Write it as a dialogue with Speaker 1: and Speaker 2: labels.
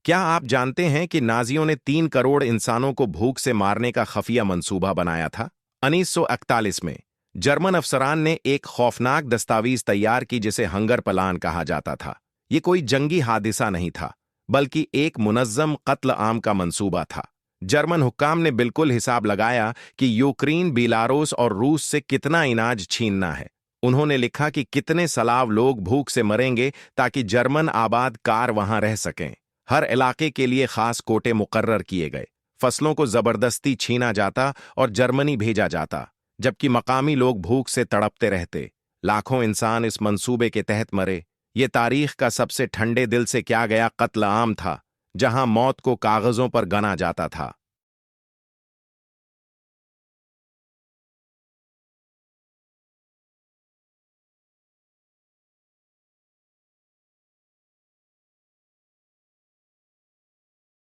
Speaker 1: क्या आप जानते हैं कि नाजियों ने 3 करोड़ इंसानों को भूख से मारने का खफिया मंसूबा बनाया था? 1941 में जर्मन अफसरान ने एक खौफनाक दस्तावीज तैयार की जिसे हंगर प्लान कहा जाता था। ये कोई जंगी हादिसा नहीं था, बल्कि एक मुनज़्ज़म कत्ल आम का मंसूबा था। जर्मन हुक्काम ने बिल्कुल हिसाब लगाया कि यूक्रेन, बेलारूस और रूस से कितना इनाज छीनना है। उन्होंने लिखा कि कितने सलाव लोग भूख से मरेंगे ताकि जर्मन आबाद कार वहां रह सकें। हर इलाके के लिए खास कोटे मुकर्रर किए गए। फसलों को जबरदस्ती छीना जाता और जर्मनी भेजा जाता, जबकि मकामी लोग भूख से तड़पते रहते। लाखों इंसान इस मंसूबे के तहत मरे। ये तारीख का सबसे ठंडे दिल से किया गया कत्ल आम था, जहां मौत को कागजों पर गना जाता था।